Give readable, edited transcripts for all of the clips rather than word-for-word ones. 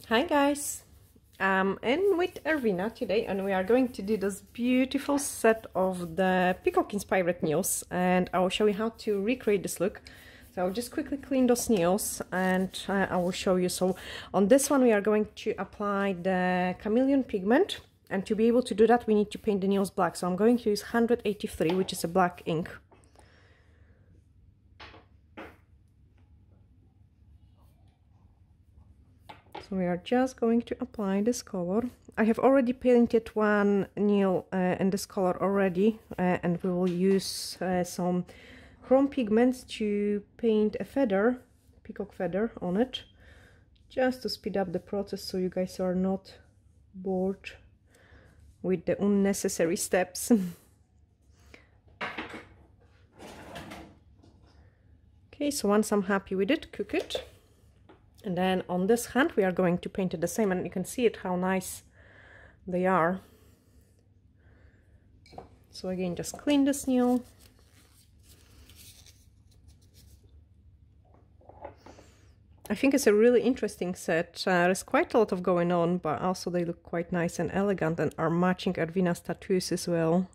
Hi guys, I'm in with Ervina today and we are going to do this beautiful set of the Peacock inspired nails, and I will show you how to recreate this look. So I'll just quickly clean those nails and I will show you. So on this one we are going to apply the Chameleon pigment, and to be able to do that we need to paint the nails black. So I'm going to use 183, which is a black ink. So we are just going to apply this color. I have already painted one nail in this color already, and we will use some chrome pigments to paint a feather, peacock feather on it, just to speed up the process so you guys are not bored with the unnecessary steps. Okay, so once I'm happy with it, cook it. And then on this hand we are going to paint it the same, and you can see it how nice they are. So again, just clean this nail. I think it's a really interesting set. There's quite a lot of going on, but also they look quite nice and elegant and are matching Ervina's tattoos as well.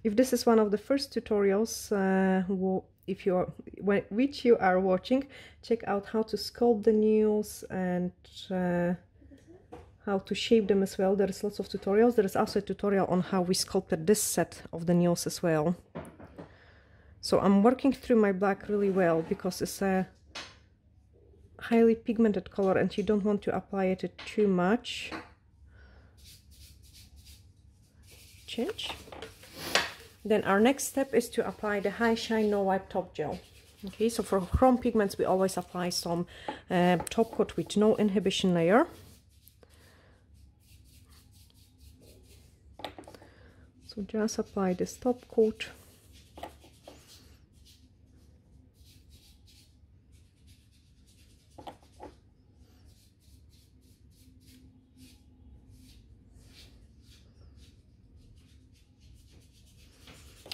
If this is one of the first tutorials which you are watching, check out how to sculpt the nails and how to shape them as well. There is lots of tutorials. There is also a tutorial on how we sculpted this set of the nails as well. So I'm working through my black really well because it's a highly pigmented color and you don't want to apply it too much. Change. Then our next step is to apply the High Shine No Wipe Top Gel. Okay, so for chrome pigments we always apply some top coat with no inhibition layer. So just apply this top coat.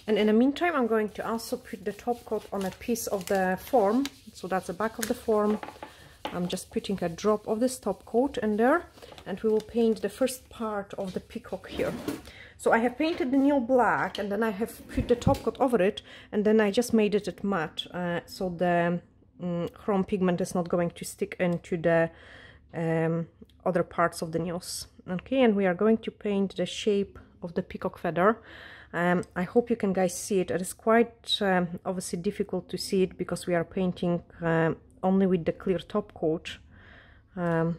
And in the meantime, I'm going to also put the top coat on a piece of the form. So that's the back of the form. I'm just putting a drop of this top coat in there, and we will paint the first part of the peacock here. So I have painted the nail black, and then I have put the top coat over it, and then I just made it matte, so the chrome pigment is not going to stick into the other parts of the nails. Okay, and we are going to paint the shape of the peacock feather. I hope you can guys see it. It is quite obviously difficult to see it because we are painting only with the clear top coat. So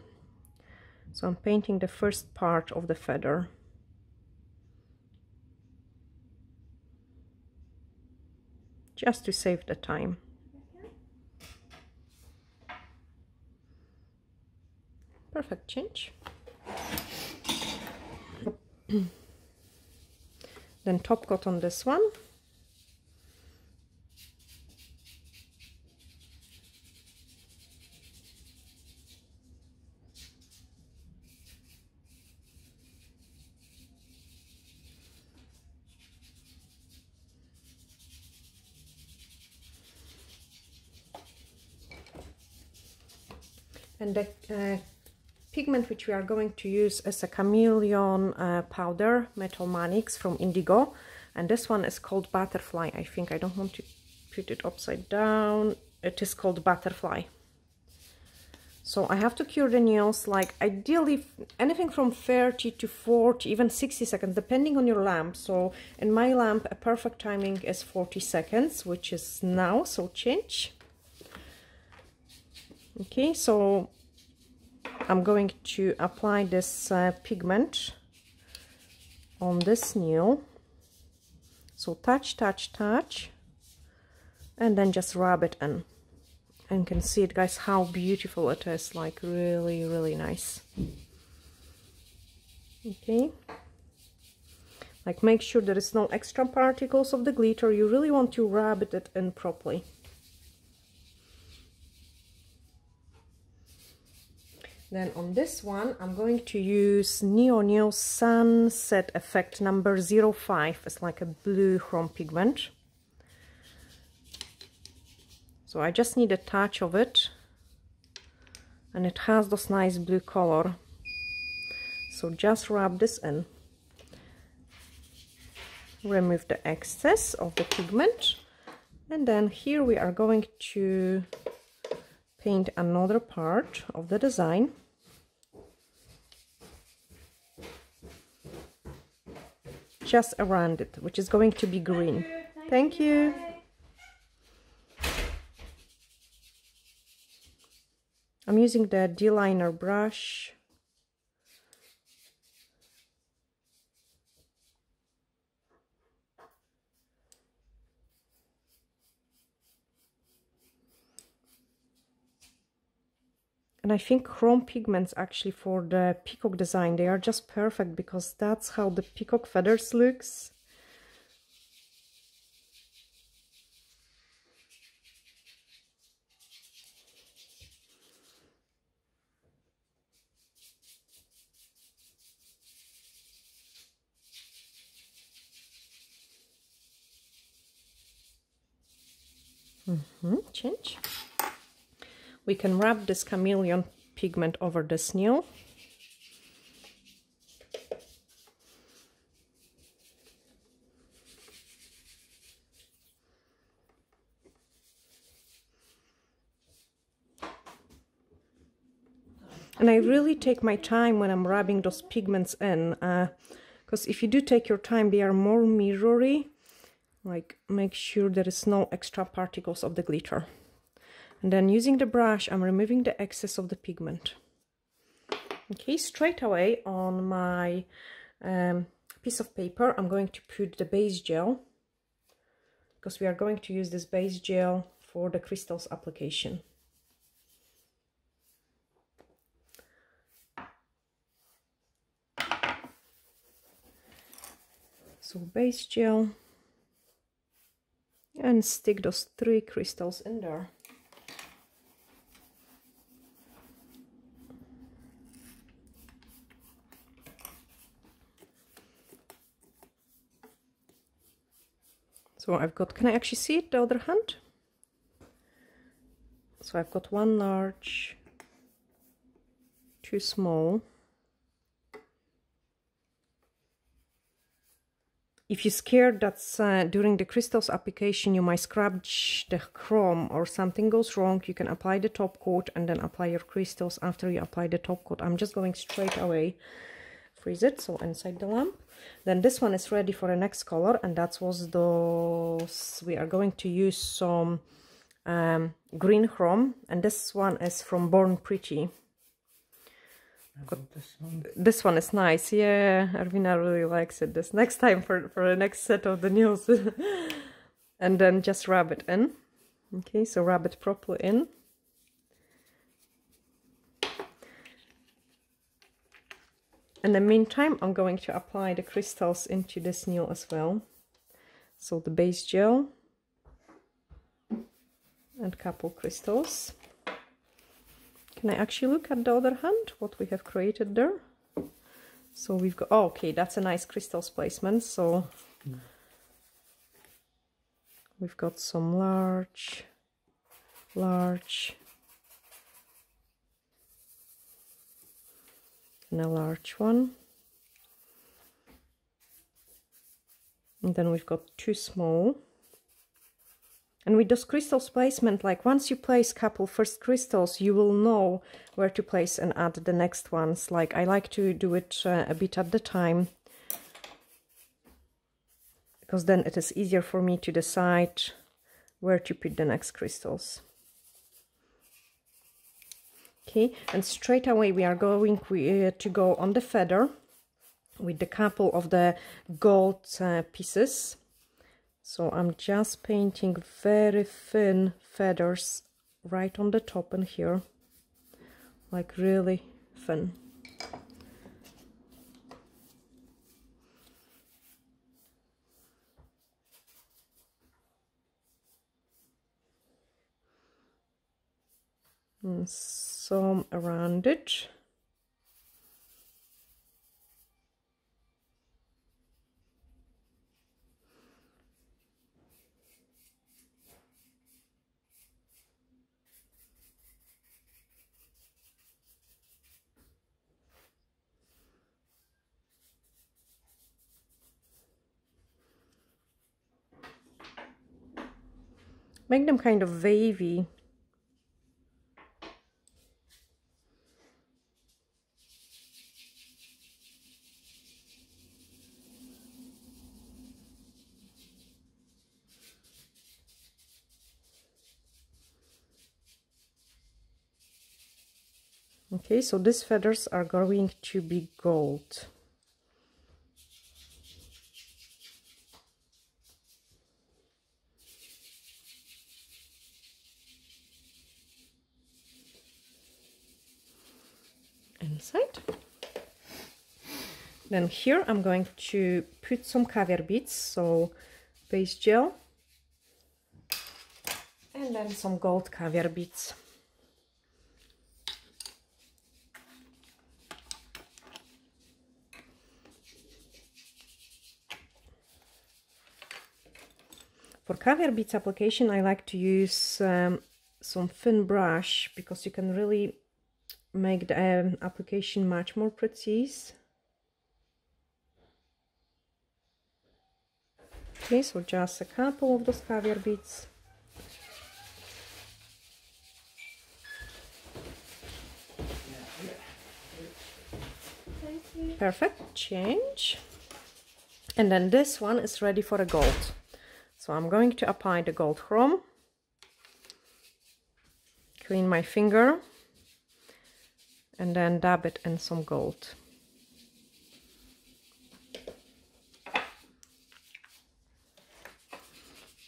I'm painting the first part of the feather. Just to save the time. Perfect. Change. Then top coat on this one. And the pigment which we are going to use is a Chameleon powder Metal Manix from Indigo, and this one is called Butterfly. I think I don't want to put it upside down. It is called Butterfly. So I have to cure the nails like ideally anything from 30 to 40, even 60 seconds, depending on your lamp. So in my lamp a perfect timing is 40 seconds, which is now. So change. Okay, so I'm going to apply this pigment on this nail. So touch, touch, touch, and then just rub it in. And you can see it, guys, how beautiful it is, like really, really nice. Okay. Like make sure there is no extra particles of the glitter. You really want to rub it in properly. Then on this one, I'm going to use Neo Sunset Effect number 05. It's like a blue chrome pigment. So I just need a touch of it. And it has this nice blue color. So just rub this in. Remove the excess of the pigment. And then here we are going to paint another part of the design. Just around it, which is going to be green. Thank you. I'm using the D-liner brush. And I think chrome pigments actually for the peacock design, they are just perfect because that's how the peacock feathers looks. Change. We can rub this Chameleon pigment over the snail. And I really take my time when I'm rubbing those pigments in, because if you do take your time, they are more mirrory. Like, make sure there is no extra particles of the glitter. And then using the brush, I'm removing the excess of the pigment. Okay, straight away on my piece of paper, I'm going to put the base gel, because we are going to use this base gel for the crystals application. So base gel, and stick those 3 crystals in there. So I've got, can I actually see it, the other hand? So I've got 1 large, 2 small. If you're scared that during the crystals application you might scratch the chrome or something goes wrong, you can apply the top coat and then apply your crystals after you apply the top coat. I'm just going straight away freeze it, so inside the lamp. Then this one is ready for the next color, and that was those. We are going to use some green chrome, and this one is from Born Pretty. This one is nice, yeah. Arvina really likes it. This next time for the next set of the nails. And then just rub it in. Okay, so rub it properly in. In the meantime, I'm going to apply the crystals into this nail as well. So the base gel and couple crystals. Can I actually look at the other hand, what we have created there? So we've got, oh, okay, that's a nice crystals placement. So we've got some large, and a large one. And then we've got 2 small. And with those crystals placement, like once you place couple first crystals, you will know where to place and add the next ones. Like I like to do it a bit at the time, because then it is easier for me to decide where to put the next crystals. Okay, and straight away we are going to go on the feather with the couple of the gold pieces. So I'm just painting very thin feathers right on the top and here, like really thin. And some around it. make them kind of wavy. Okay, so these feathers are going to be gold. Inside. Then here I'm going to put some caviar beads, so base gel, and then some gold caviar beads. For caviar beads application, I like to use some thin brush, because you can really make the application much more precise. Okay, so just a couple of those caviar beads. Perfect, change. And then this one is ready for a gold. So I'm going to apply the gold chrome, clean my finger, and then dab it in some gold.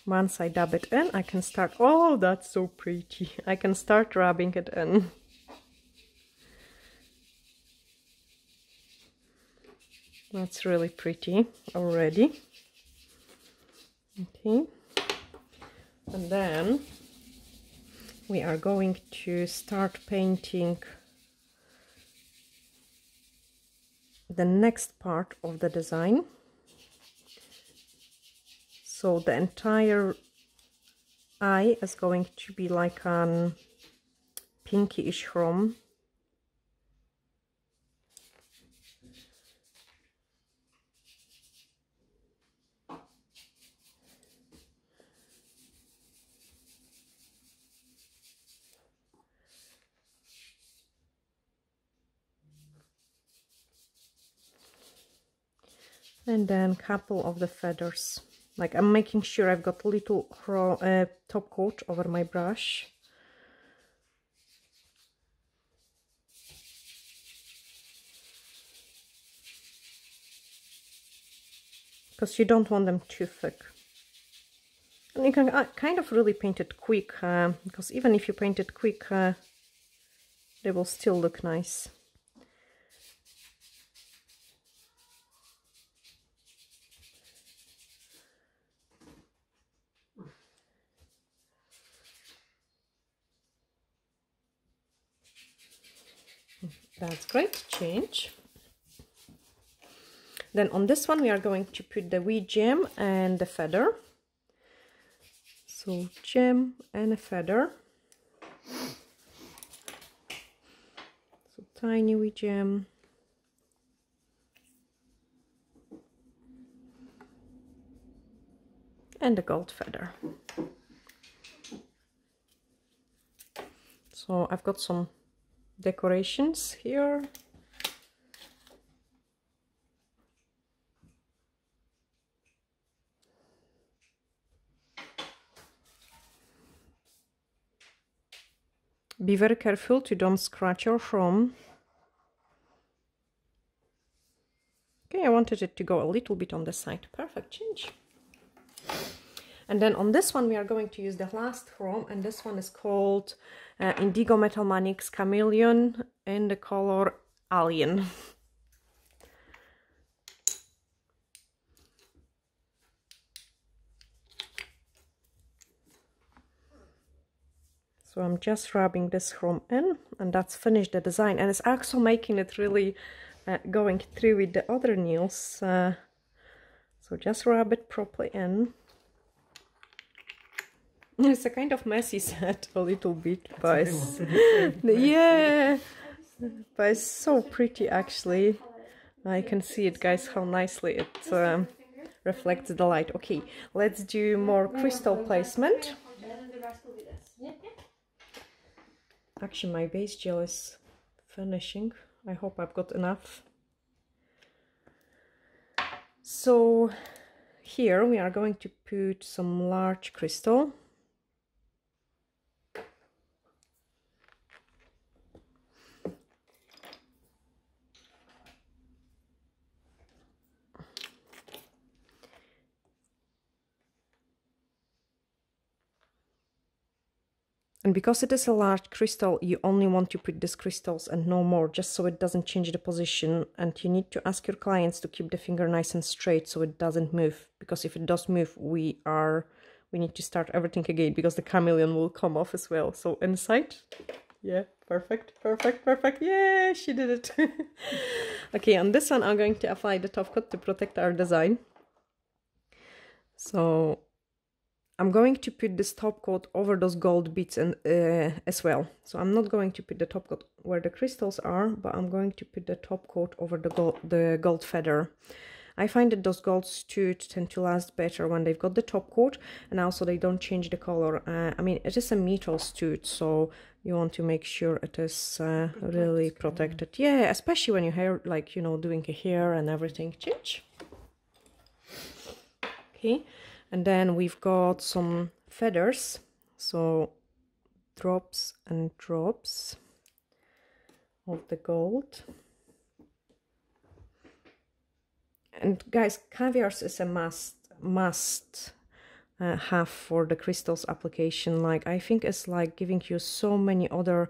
Once I dab it in, I can start, oh, that's so pretty. I can start rubbing it in. That's really pretty already. Okay, and then we are going to start painting the next part of the design. So the entire eye is going to be like an pinky-ish chrome. And then couple of the feathers. Like, I'm making sure I've got little top coat over my brush. Because you don't want them too thick. And you can kind of really paint it quick, because even if you paint it quick, they will still look nice. That's great, change. Then on this one we are going to put the wee gem and the feather. So gem and a feather. So tiny wee gem. And a gold feather. So I've got some decorations here. Be very careful to don't scratch your chrome. Okay, I wanted it to go a little bit on the side. Perfect, change. And then on this one we are going to use the last chrome, and this one is called Indigo Metal Manix Chameleon in the color Alien. So I'm just rubbing this chrome in, and that's finished the design, and it's also making it really going through with the other nails. So just rub it properly in. It's a kind of messy set a little bit, but yeah, but it's so pretty actually. I can see it, guys, how nicely it reflects the light. Okay, let's do more crystal placement. Actually, my base gel is finishing. I hope I've got enough. So here we are going to put some large crystal. And because it is a large crystal, you only want to put these crystals and no more, just so it doesn't change the position. And you need to ask your clients to keep the finger nice and straight so it doesn't move. Because if it does move, we need to start everything again, because the chameleon will come off as well. So inside, yeah, perfect, perfect, perfect. Yeah, she did it. Okay, on this one, I'm going to apply the top coat to protect our design. So I'm going to put this top coat over those gold beads and as well. So I'm not going to put the top coat where the crystals are, but I'm going to put the top coat over the gold feather. I find that those gold studs tend to last better when they've got the top coat, and also they don't change the color. I mean, it is a metal stud, so you want to make sure it is really protected. Yeah, especially when your hair, like, you know, doing a hair and everything. Change. Okay. And then we've got some feathers, so drops and drops of the gold. And guys, caviars is a must have for the crystals application. Like, I think it's like giving you so many other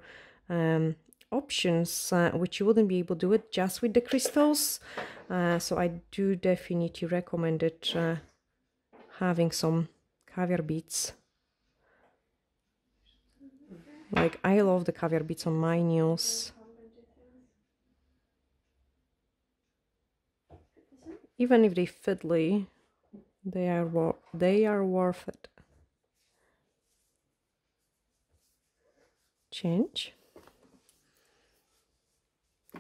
options which you wouldn't be able to do it just with the crystals. So I do definitely recommend it. Having some caviar beads. Like, I love the caviar beads on my nails. Even if they fiddly, they are worth it. Change.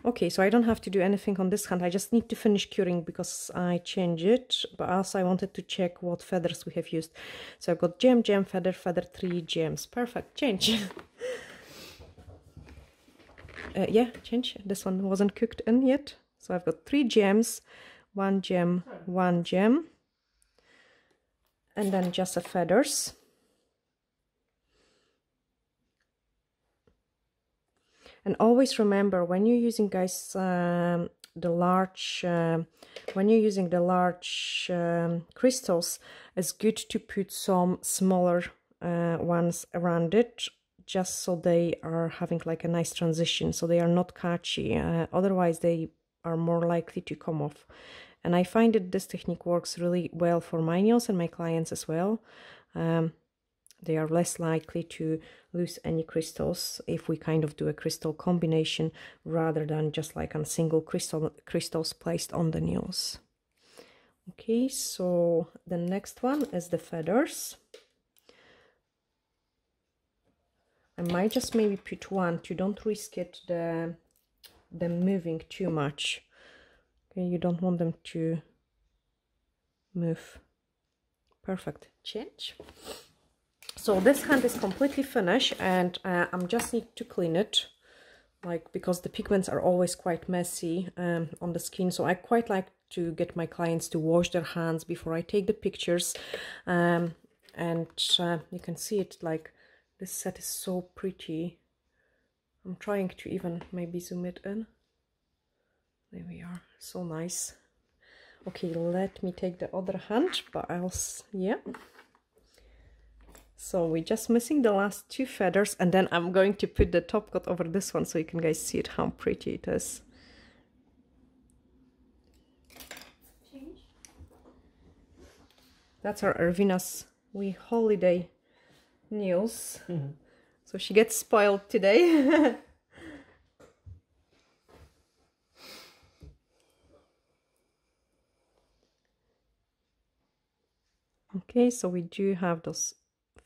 Okay, so I don't have to do anything on this hand. I just need to finish curing because I change it. But also I wanted to check what feathers we have used. So I've got gem, gem, feather, feather, 3 gems. Perfect. Change. Yeah, change. This one wasn't cooked in yet. So I've got 3 gems, 1 gem, 1 gem. And then just the feathers. And always remember, when you're using, guys, when you're using the large crystals, it's good to put some smaller ones around it, just so they are having like a nice transition, so they are not catchy. Otherwise, they are more likely to come off. And I find that this technique works really well for my nails and my clients as well. They are less likely to lose any crystals if we kind of do a crystal combination rather than just like on single crystals placed on the nails. Okay, so the next one is the feathers. I might just maybe put 1 to don't risk it them moving too much. Okay, you don't want them to move. Perfect. Change. So this hand is completely finished, and I'm just need to clean it, like, because the pigments are always quite messy on the skin. So I quite like to get my clients to wash their hands before I take the pictures. And you can see it, like, this set is so pretty. I'm trying to even maybe zoom it in. There we are. So nice. Okay, let me take the other hand, but yeah. So we're just missing the last 2 feathers, and then I'm going to put the top coat over this one so you can guys see it, how pretty it is. That's our Irvina's wee holiday nails. So she gets spoiled today. Okay, so we do have those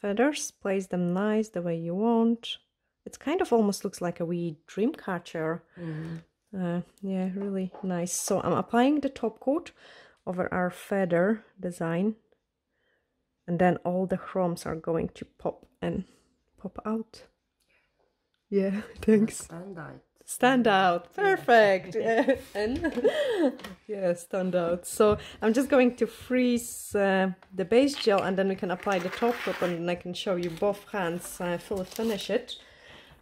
feathers. Place them nice the way you want. It kind of almost looks like a wee dream catcher. Yeah, really nice. So I'm applying the top coat over our feather design. and then all the chromes are going to pop out. Yeah, thanks. Stand out, perfect. And yeah, stand out. So I'm just going to freeze the base gel, and then we can apply the top coat, and then I can show you both hands fully finish it.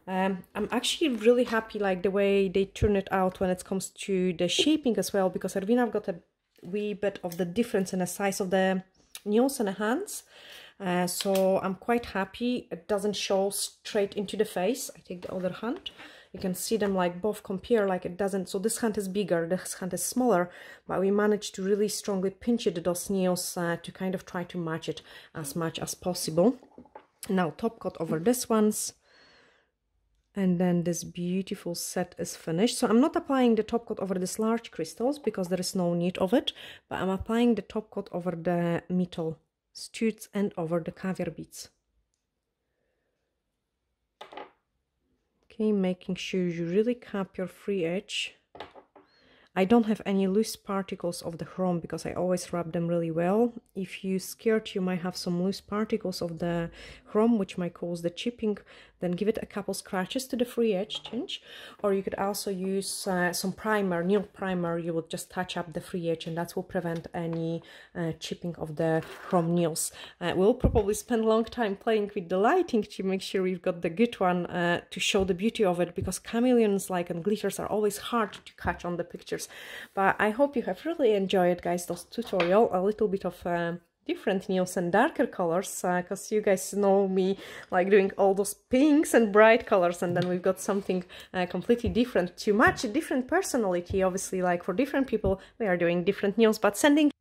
I'm actually really happy like the way they turn it out when it comes to the shaping as well, because I've got a wee bit of the difference in the size of the nails and the hands. So I'm quite happy. It doesn't show straight into the face. I take the other hand. You can see them like both compare, like it doesn't. So this hand is bigger, this hand is smaller, but we managed to really strongly pinch it, those nails, to kind of try to match it as much as possible. Now top coat over this ones. And then this beautiful set is finished. So I'm not applying the top coat over these large crystals because there is no need of it, but I'm applying the top coat over the metal studs and over the caviar beads. Okay, making sure you really cap your free edge. I don't have any loose particles of the chrome because I always rub them really well. If you're scared you might have some loose particles of the chrome which might cause the chipping, then give it a couple scratches to the free edge tinge. Or you could also use some primer, nail primer. You would just touch up the free edge, and that will prevent any chipping of the chrome nails. We'll probably spend a long time playing with the lighting to make sure we've got the good one to show the beauty of it, because chameleons and glitters are always hard to catch on the pictures. But I hope you have really enjoyed, guys, this tutorial. A little bit of different nails and darker colors, because you guys know me like doing all those pinks and bright colors, and then we've got something completely different to match a different personality. Obviously, like for different people we are doing different nails, but sending